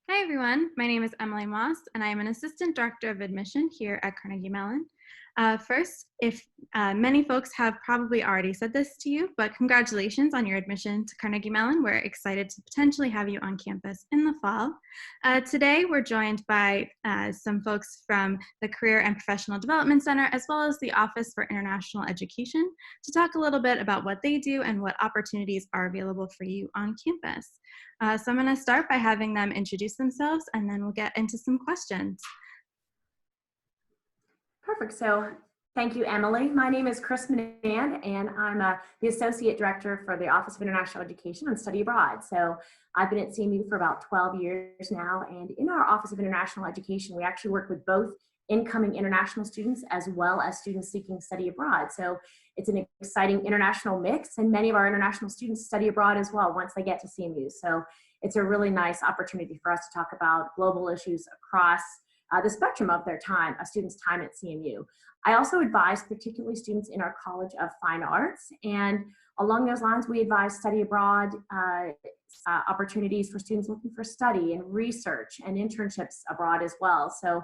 Hi, everyone. My name is Emily Moss, and I am an Assistant Director of Admission here at Carnegie Mellon. First, if many folks have probably already said this to you, but congratulations on your admission to Carnegie Mellon. We're excited to potentially have you on campus in the fall. Today, we're joined by some folks from the Career and Professional Development Center, as well as the Office for International Education, to talk a little bit about what they do and what opportunities are available for you on campus. So I'm going to start by having them introduce themselves, and then we'll get into some questions. Perfect. So thank you, Emily. My name is Chris Manan, and I'm the Associate Director for the Office of International Education and Study Abroad. So I've been at CMU for about 12 years now, and in our Office of International Education, we actually work with both incoming international students as well as students seeking study abroad. So it's an exciting international mix, and many of our international students study abroad as well once they get to CMU. So it's a really nice opportunity for us to talk about global issues across the spectrum of their time, a student's time at CMU. I also advise particularly students in our College of Fine Arts, and along those lines, we advise study abroad opportunities for students looking for study and research and internships abroad as well. So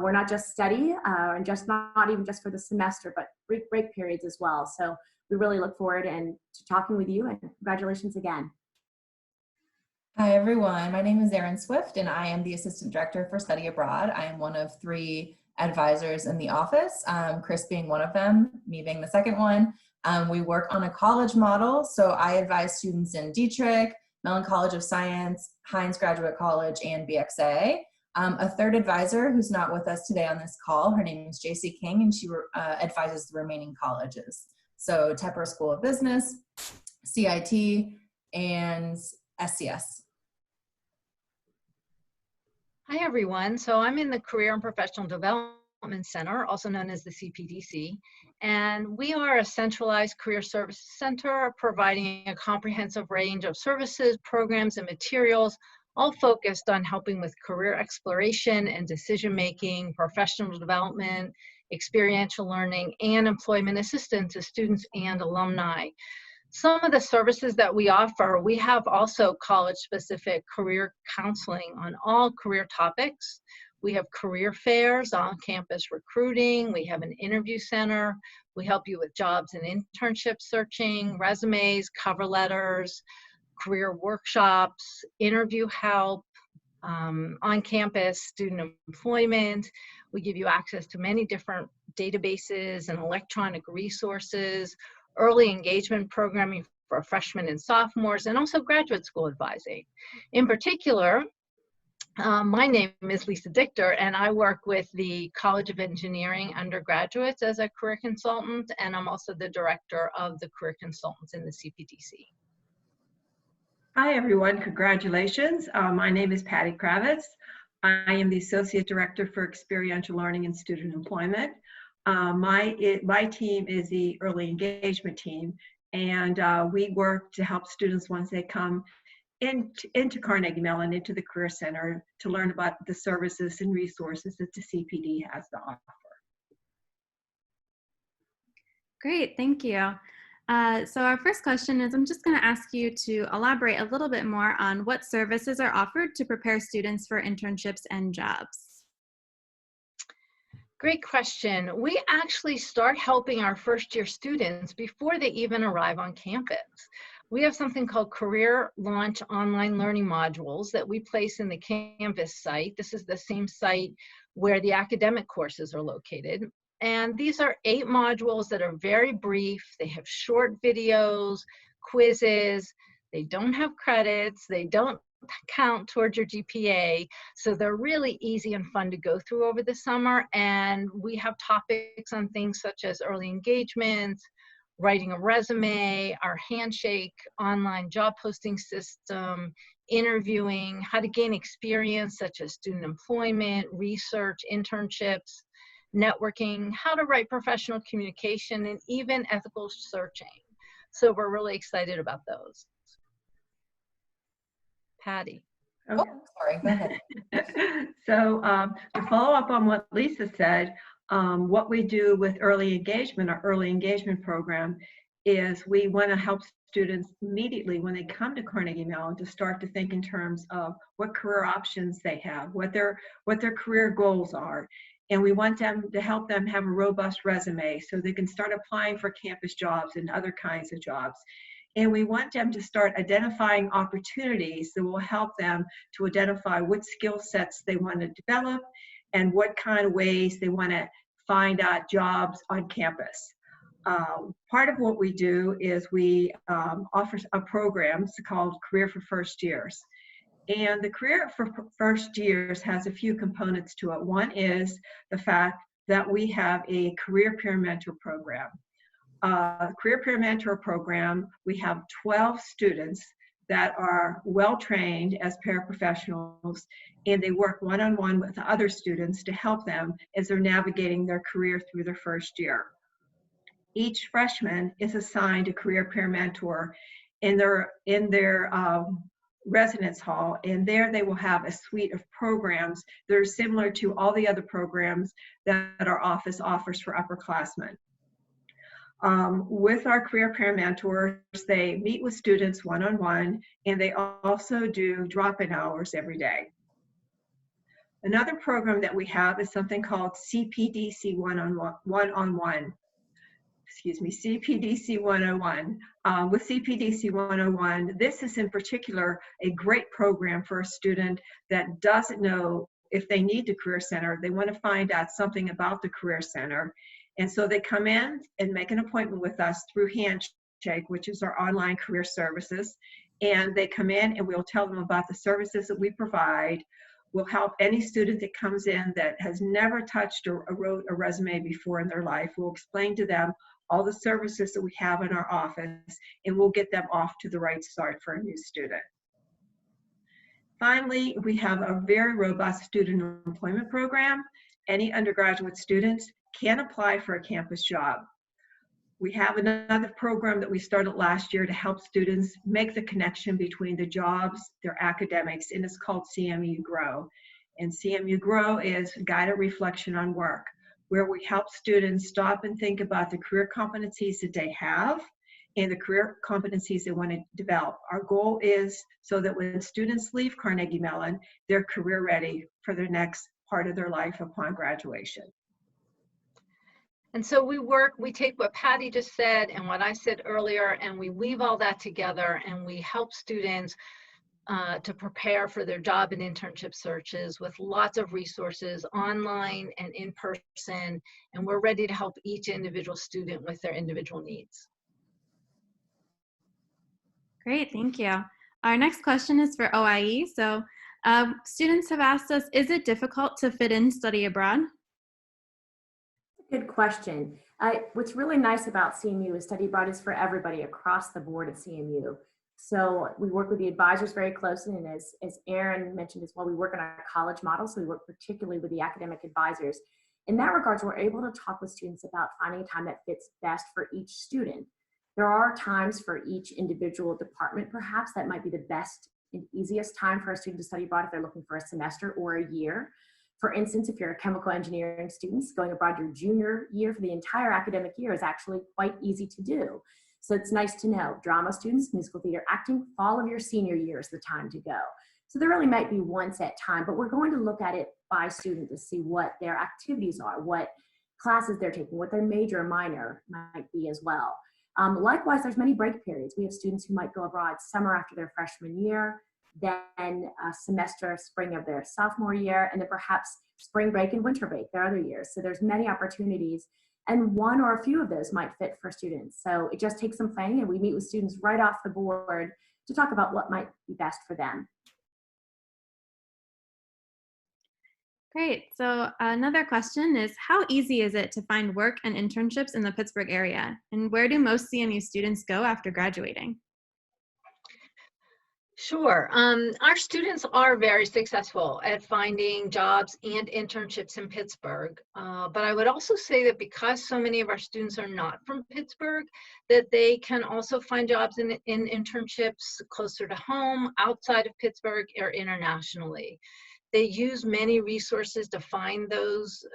we're not just study and not even just for the semester, but break periods as well. So we really look forward to talking with you, and congratulations again. Hi, everyone. My name is Erin Swift, and I am the Assistant Director for Study Abroad. I am one of 3 advisors in the office, Chris being one of them, me being the second one. We work on a college model, so I advise students in Dietrich, Mellon College of Science, Heinz Graduate College, and BXA. A third advisor who's not with us today on this call, her name is JC King, and she advises the remaining colleges. So Tepper School of Business, CIT, and SCS. Hi, everyone. So I'm in the Career and Professional Development Center, also known as the CPDC, and we are a centralized career services center providing a comprehensive range of services, programs, and materials, all focused on helping with career exploration and decision-making, professional development, experiential learning, and employment assistance to students and alumni. Some of the services that we offer, we have also college-specific career counseling on all career topics. We have career fairs, on-campus recruiting. We have an interview center. We help you with jobs and internship searching, resumes, cover letters, career workshops, interview help, on-campus student employment. We give you access to many different databases and electronic resources, early engagement programming for freshmen and sophomores, and also graduate school advising. In particular, my name is Lisa Dichter, and I work with the College of Engineering undergraduates as a career consultant, and I'm also the director of the career consultants in the CPDC. Hi, everyone. Congratulations. My name is Patty Kravitz. I am the Associate Director for Experiential Learning and Student Employment. My team is the early engagement team, and we work to help students once they come into Carnegie Mellon, into the Career Center, to learn about the services and resources that the CPD has to offer. Great, thank you. So our first question is, I'm just going to ask you to elaborate a little bit more on what services are offered to prepare students for internships and jobs. Great question. We actually start helping our first-year students before they even arrive on campus. We have something called Career Launch Online Learning Modules that we place in the Canvas site. This is the same site where the academic courses are located. And these are 8 modules that are very brief. They have short videos, quizzes. They don't have credits. They don't count towards your GPA. So they're really easy and fun to go through over the summer. And we have topics on things such as early engagement, writing a resume, our Handshake online job posting system, interviewing, how to gain experience such as student employment, research, internships, networking, how to write professional communication, and even ethical searching. So we're really excited about those. Patty. Okay. Oh, sorry, go ahead. So to follow up on what Lisa said, what we do with early engagement, our early engagement program, is we want to help students immediately when they come to Carnegie Mellon to start to think in terms of what career options they have, what their career goals are. And we want them to help them have a robust resume so they can start applying for campus jobs and other kinds of jobs. And we want them to start identifying opportunities that will help them to identify what skill sets they want to develop and what kind of ways they want to find out jobs on campus. Part of what we do is we offer a program called Career for First Years. And the Career for First Years has a few components to it. One is the fact that we have a career peer mentor program. Career peer mentor program, we have 12 students that are well trained as paraprofessionals, and they work one-on-one with other students to help them as they're navigating their career through their first year. Each freshman is assigned a career peer mentor in their residence hall, and there they will have a suite of programs that are similar to all the other programs that our office offers for upperclassmen. With our career peer mentors, they meet with students one-on-one, and they also do drop-in hours every day. Another program that we have is something called CPDC one-on-one. Excuse me, CPDC 101. With CPDC 101, this is in particular a great program for a student that doesn't know if they need the Career Center. They want to find out something about the Career Center. And so they come in and make an appointment with us through Handshake, which is our online career services. And they come in and we'll tell them about the services that we provide. We'll help any student that comes in that has never touched or wrote a resume before in their life. We'll explain to them all the services that we have in our office, and we'll get them off to the right start for a new student. Finally, we have a very robust student employment program. Any undergraduate students can apply for a campus job. We have another program that we started last year to help students make the connection between the jobs, their academics, and it's called CMU Grow. And CMU Grow is guided reflection on work, where we help students stop and think about the career competencies that they have and the career competencies they want to develop. Our goal is so that when students leave Carnegie Mellon, they're career ready for their next part of their life upon graduation. And so we take what Patty just said and what I said earlier, and we weave all that together, and we help students to prepare for their job and internship searches with lots of resources online and in person, and we're ready to help each individual student with their individual needs. Great, thank you. Our next question is for OIE. So students have asked us, is it difficult to fit in study abroad? Good question. What's really nice about CMU is study abroad is for everybody across the board at CMU. So we work with the advisors very closely, and as Erin mentioned as well, we work on our college model, so we work particularly with the academic advisors. In that regard, we're able to talk with students about finding a time that fits best for each student. There are times for each individual department, perhaps, that might be the best and easiest time for a student to study abroad if they're looking for a semester or a year. For instance, if you're a chemical engineering student, going abroad your junior year for the entire academic year is actually quite easy to do. So it's nice to know. Drama students, musical theater, acting, fall of your senior year is the time to go. So there really might be one set time, but we're going to look at it by student to see what their activities are, what classes they're taking, what their major or minor might be as well. Likewise, there's many break periods. We have students who might go abroad summer after their freshman year, then a semester, spring of their sophomore year, and then perhaps spring break and winter break their other years. So there's many opportunities, and one or a few of those might fit for students. So it just takes some planning, and we meet with students right off the board to talk about what might be best for them. Great. So another question is, how easy is it to find work and internships in the Pittsburgh area? And where do most CMU students go after graduating? Sure. Our students are very successful at finding jobs and internships in Pittsburgh. But I would also say that because so many of our students are not from Pittsburgh, that they can also find jobs in internships closer to home, outside of Pittsburgh, or internationally. They use many resources to find those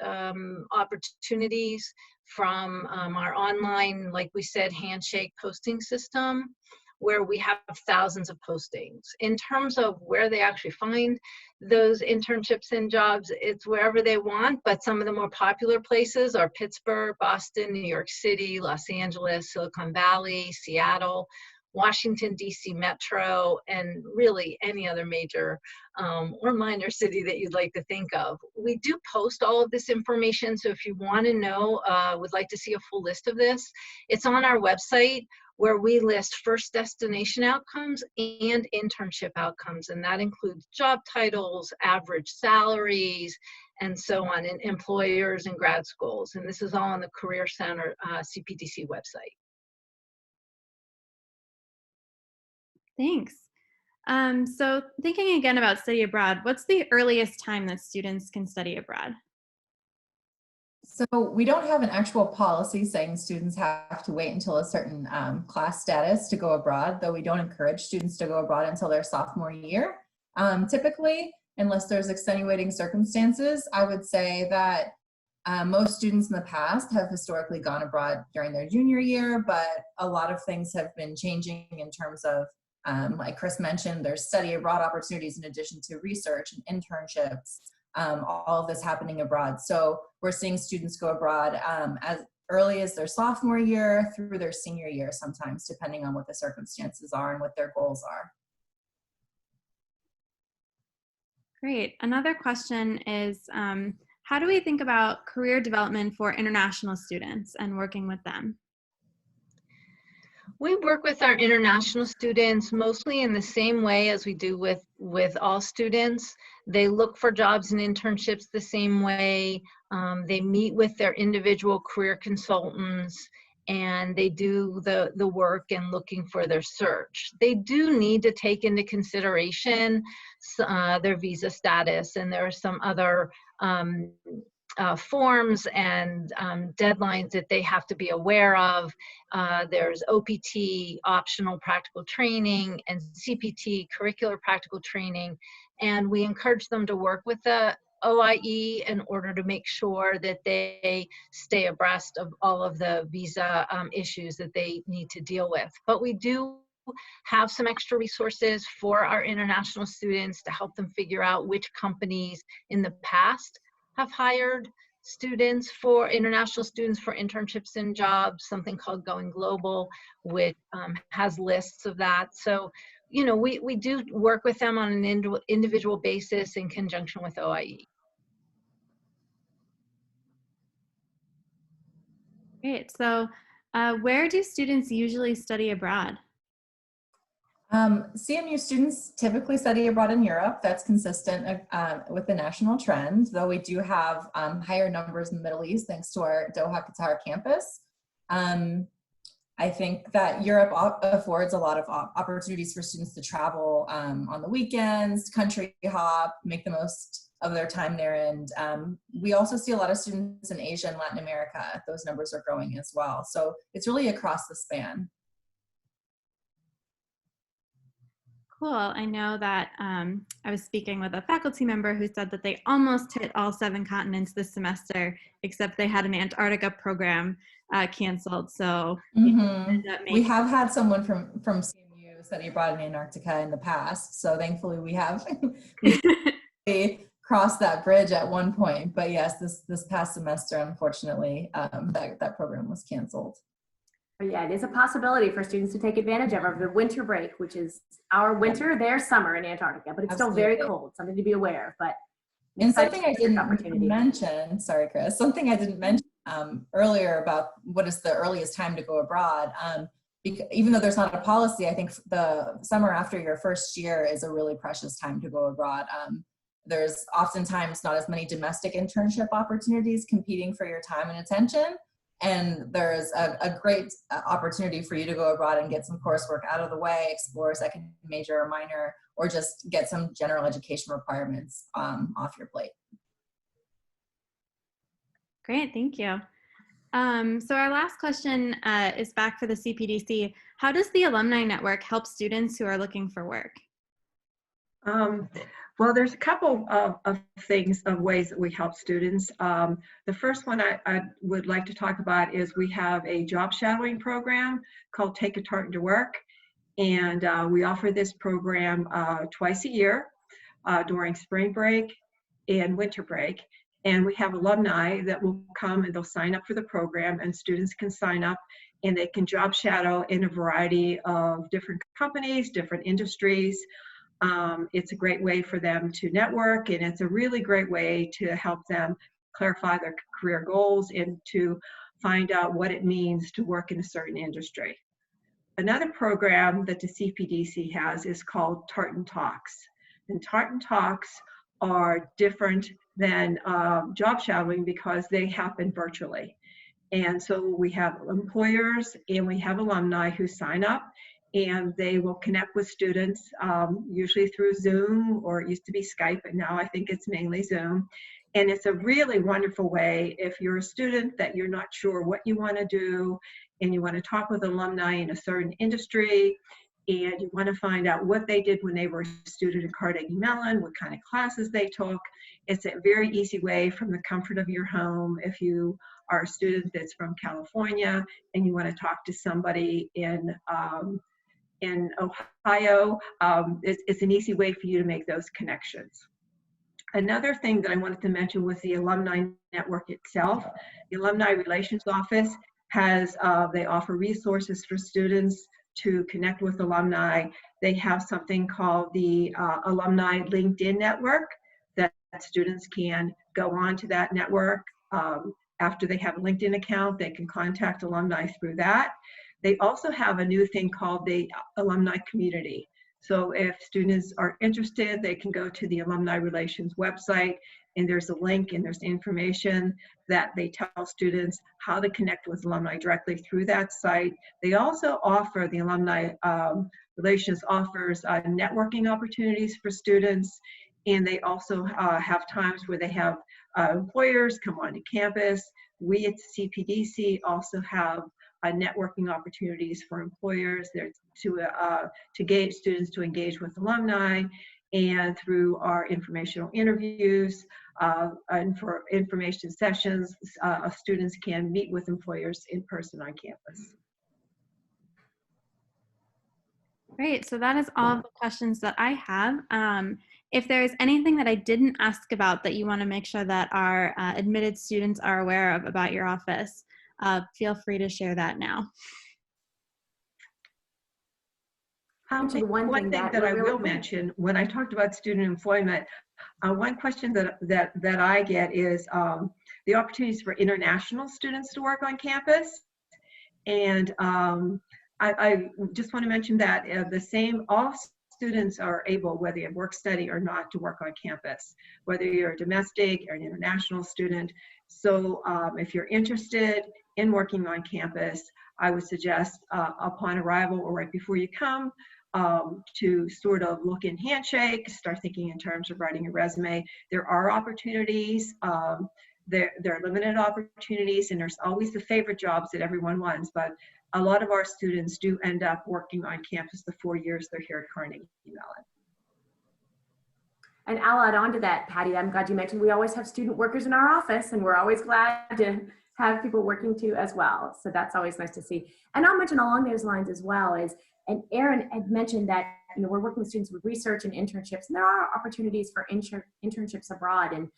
opportunities from our online, like we said, Handshake posting system. where we have thousands of postings. In terms of where they actually find those internships and jobs, it's wherever they want, but some of the more popular places are Pittsburgh, Boston, New York City, Los Angeles, Silicon Valley, Seattle, Washington, D.C. Metro, and really any other major or minor city that you'd like to think of. We do post all of this information, so if you want to know, would like to see a full list of this, it's on our website, where we list first destination outcomes and internship outcomes, and that includes job titles, average salaries, and so on, in employers and grad schools. And this is all on the Career Center CPDC website. Thanks. So thinking again about study abroad, what's the earliest time that students can study abroad? So we don't have an actual policy saying students have to wait until a certain class status to go abroad, though we don't encourage students to go abroad until their sophomore year. Typically, unless there's extenuating circumstances, I would say that most students in the past have historically gone abroad during their junior year, but a lot of things have been changing in terms of, like Chris mentioned, there's study abroad opportunities in addition to research and internships, all of this happening abroad. So we're seeing students go abroad as early as their sophomore year through their senior year sometimes, depending on what the circumstances are and what their goals are. Great. Another question is, how do we think about career development for international students and working with them? We work with our international students mostly in the same way as we do with all students. They look for jobs and internships the same way. They meet with their individual career consultants, and they do the work in looking for their search. They do need to take into consideration their visa status, and there are some other forms and deadlines that they have to be aware of. There's OPT, optional practical training, and CPT, curricular practical training, and we encourage them to work with the OIE in order to make sure that they stay abreast of all of the visa issues that they need to deal with. But we do have some extra resources for our international students to help them figure out which companies in the past have hired students for international students for internships and jobs, something called Going Global, which has lists of that. So, you know, we do work with them on an individual basis in conjunction with OIE. Great. So where do students usually study abroad? CMU students typically study abroad in Europe. That's consistent with the national trend, though we do have higher numbers in the Middle East thanks to our Doha, Qatar campus. I think that Europe affords a lot of opportunities for students to travel on the weekends, country hop, make the most of their time there. And we also see a lot of students in Asia and Latin America. Those numbers are growing as well. So it's really across the span. Cool. I know that I was speaking with a faculty member who said that they almost hit all 7 continents this semester, except they had an Antarctica program canceled. So we have had someone from CMU study abroad in Antarctica in the past. So thankfully we have crossed that bridge at one point. But yes, this past semester, unfortunately, that program was canceled. Yeah, it is a possibility for students to take advantage of the winter break, which is our winter, their summer in Antarctica, but it's still very cold, something to be aware of. But and something I didn't mention, sorry, Chris, something I didn't mention earlier about what is the earliest time to go abroad. Even though there's not a policy, I think the summer after your first year is a really precious time to go abroad. There's oftentimes not as many domestic internship opportunities competing for your time and attention. And there's a great opportunity for you to go abroad and get some coursework out of the way, explore a second major or minor, or just get some general education requirements off your plate. Great, thank you. So our last question is back for the CPDC. How does the Alumni Network help students who are looking for work? Well, there's a couple of ways that we help students. The first one I would like to talk about is we have a job shadowing program called Take a Tartan to Work. And we offer this program twice a year during spring break and winter break. And we have alumni that will come and they'll sign up for the program, and students can sign up and they can job shadow in a variety of different companies, different industries. It's a great way for them to network, and it's a really great way to help them clarify their career goals and to find out what it means to work in a certain industry. Another program that the CPDC has is called Tartan Talks. And Tartan Talks are different than job shadowing because they happen virtually. And so we have employers and we have alumni who sign up, and they will connect with students, usually through Zoom, or it used to be Skype, but now I think it's mainly Zoom. And it's a really wonderful way if you're a student that you're not sure what you want to do and you want to talk with alumni in a certain industry, and you want to find out what they did when they were a student at Carnegie Mellon, what kind of classes they took. It's a very easy way from the comfort of your home. If you are a student that's from California and you want to talk to somebody in Ohio, it's an easy way for you to make those connections. Another thing that I wanted to mention was the alumni network itself. The Alumni Relations Office has, they offer resources for students to connect with alumni. They have something called the Alumni LinkedIn Network that students can go on to that network. After they have a LinkedIn account, they can contact alumni through that. They also have a new thing called the Alumni Community. So if students are interested, they can go to the Alumni Relations website, and there's a link and there's information that they tell students how to connect with alumni directly through that site. They also offer, the Alumni Relations offers networking opportunities for students, and they also have times where they have employers come onto campus. We at CPDC also have networking opportunities for employers there to get students to engage with alumni, and through our informational interviews and for information sessions, students can meet with employers in person on campus. Great, so that is all of the questions that I have. If there's anything that I didn't ask about that you want to make sure that our admitted students are aware of about your office, feel free to share that now. One thing that I will mention, when I talked about student employment, one question that I get is the opportunities for international students to work on campus. And I just want to mention that all students are able, whether you have work study or not, to work on campus, whether you're a domestic or an international student. So if you're interested in working on campus, I would suggest upon arrival or right before you come, to sort of look in Handshake, start thinking in terms of writing a resume. There are opportunities, there are limited opportunities, and there's always the favorite jobs that everyone wants, but a lot of our students do end up working on campus the 4 years they're here at Carnegie Mellon. And I'll add on to that, Patty, I'm glad you mentioned we always have student workers in our office, and we're always glad to have people working too as well. So that's always nice to see. And I'll mention along those lines as well is, and Erin had mentioned that, you know, we're working with students with research and internships, and there are opportunities for internships abroad and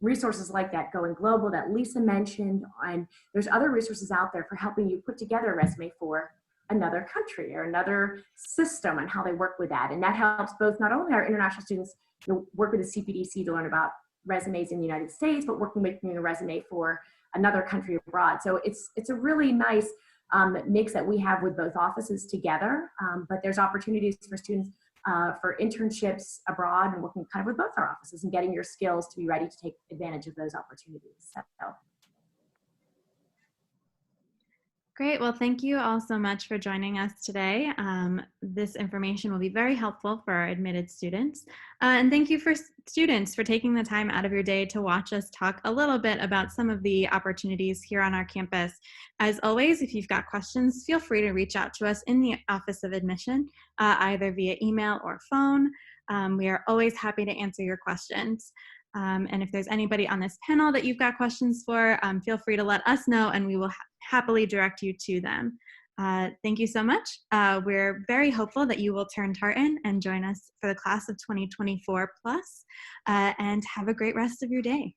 resources like that going global that Lisa mentioned. And there's other resources out there for helping you put together a resume for another country or another system and how they work with that. And that helps both not only our international students, you know, work with the CPDC to learn about resumes in the United States, but working making a resume for another country abroad. So it's a really nice mix that we have with both offices together, but there's opportunities for students for internships abroad and working kind of with both our offices and getting your skills to be ready to take advantage of those opportunities. So. Great, well, thank you all so much for joining us today. This information will be very helpful for our admitted students. And thank you for students for taking the time out of your day to watch us talk a little bit about some of the opportunities here on our campus. As always, if you've got questions, feel free to reach out to us in the Office of Admission, either via email or phone. We are always happy to answer your questions. And if there's anybody on this panel that you've got questions for, feel free to let us know and we will happily direct you to them. Thank you so much. We're very hopeful that you will turn tartan and join us for the class of 2024 plus, and have a great rest of your day.